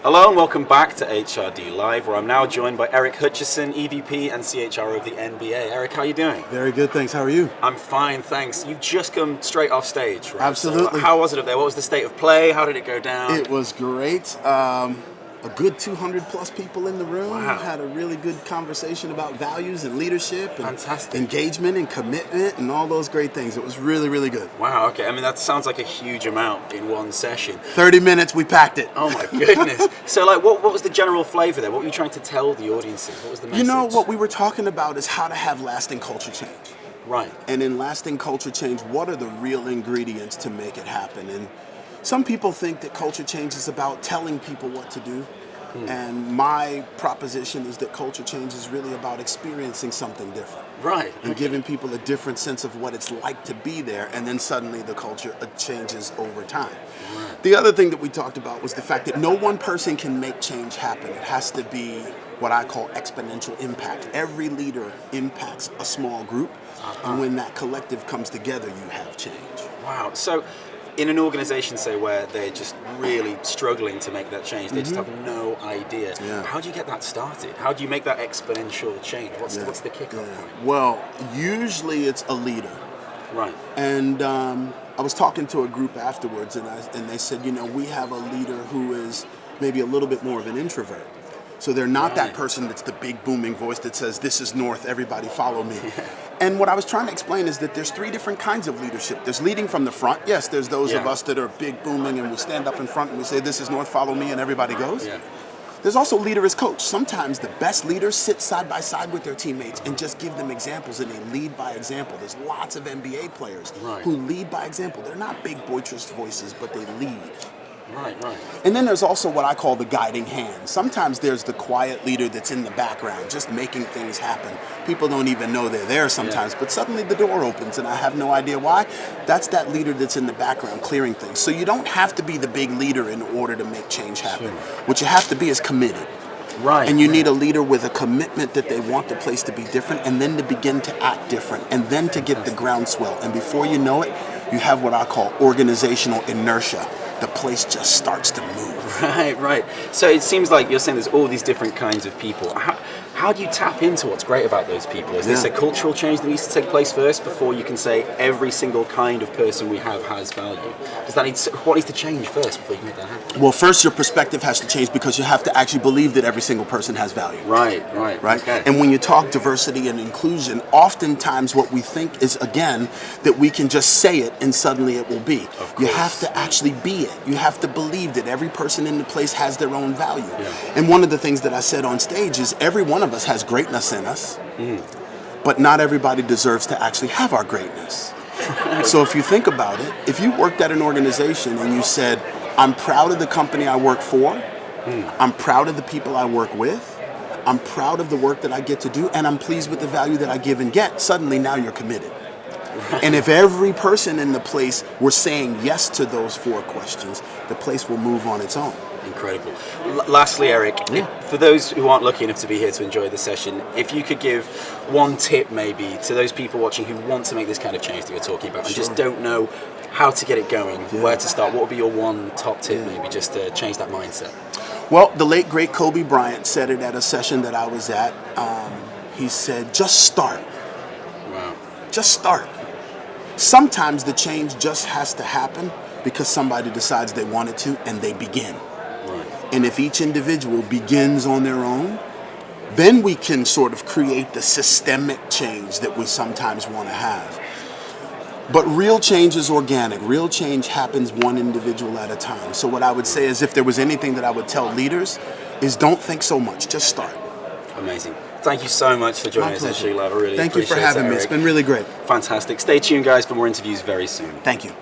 Hello and welcome back to HRD Live, where I'm now joined by Eric Hutcherson, EVP and CHRO of the NBA. Eric, how are you doing? Very good, thanks. How are you? I'm fine, thanks. You've just come straight off stage, right? Absolutely. So how was it up there? What was the state of play? How did it go down? It was great. A good 200 plus people in the room. Wow. Had a really good conversation about values and leadership and Fantastic. engagement and commitment and all those great things. It was really, really good. Wow, okay. I mean, that sounds like a huge amount in one session. 30 minutes, we packed it. Oh my goodness. So what was the general flavor there? What were you trying to tell the audiences? What was the message? You know, what we were talking about is how to have lasting culture change. Right. And in lasting culture change, what are the real ingredients to make it happen? And some people think that culture change is about telling people what to do. And my proposition is that culture change is really about experiencing something different. Right. And giving people a different sense of what it's like to be there, and then suddenly the culture changes over time. Right. The other thing that we talked about was the fact that no one person can make change happen. It has to be what I call exponential impact. Every leader impacts a small group, and when that collective comes together, you have change. Wow. So in an organization, say, where they're just really struggling to make that change, they just have no idea. Yeah. How do you get that started? How do you make that exponential change? What's the kickoff point? Well, usually it's a leader. Right. And I was talking to a group afterwards, and they said, you know, we have a leader who is maybe a little bit more of an introvert. So they're not that person that's the big booming voice that says, this is north, everybody follow me. And what I was trying to explain is that there's three different kinds of leadership. There's leading from the front. Yes, there's those of us that are big booming and we stand up in front and we say, this is north, follow me, and everybody goes. Yeah. There's also leader as coach. Sometimes the best leaders sit side by side with their teammates and just give them examples, and they lead by example. There's lots of NBA players who lead by example. They're not big boisterous voices, but they lead. Right. And then there's also what I call the guiding hand. Sometimes there's the quiet leader that's in the background, just making things happen. People don't even know they're there sometimes, but suddenly the door opens and I have no idea why. That's that leader that's in the background clearing things. So you don't have to be the big leader in order to make change happen. What you have to be is committed. Right. And you need a leader with a commitment that they want the place to be different, and then to begin to act different, and then to get the groundswell. And before you know it, you have what I call organizational inertia. The place just starts to move. Right. So it seems like you're saying there's all these different kinds of people. How do you tap into what's great about those people? Is this a cultural change that needs to take place first before you can say every single kind of person we have has value? What needs to change first before you can make that happen? Well, first your perspective has to change, because you have to actually believe that every single person has value. Right. Okay. And when you talk diversity and inclusion, oftentimes what we think is, again, that we can just say it and suddenly it will be. You have to actually be it. You have to believe that every person in the place has their own value. And one of the things that I said on stage is every one of us has greatness in us, but not everybody deserves to actually have our greatness. So if you think about it, if you worked at an organization and you said, I'm proud of the company I work for, I'm proud of the people I work with, I'm proud of the work that I get to do, and I'm pleased with the value that I give and get, suddenly now you're committed. And if every person in the place were saying yes to those four questions, the place will move on its own. Incredible. Lastly, Eric, for those who aren't lucky enough to be here to enjoy the session, if you could give one tip maybe to those people watching who want to make this kind of change that you're talking about and just don't know how to get it going, where to start, what would be your one top tip maybe just to change that mindset? Well, the late, great Kobe Bryant said it at a session that I was at. He said, just start. Wow. Just start. Sometimes the change just has to happen because somebody decides they want it to, and they begin. Right. And if each individual begins on their own, then we can sort of create the systemic change that we sometimes want to have. But real change is organic. Real change happens one individual at a time. So what I would say is, if there was anything that I would tell leaders, is don't think so much, just start. Amazing. Thank you so much for joining us, HRD Live. I really Thank you for having me. It's been really great. Fantastic. Stay tuned, guys, for more interviews very soon. Thank you.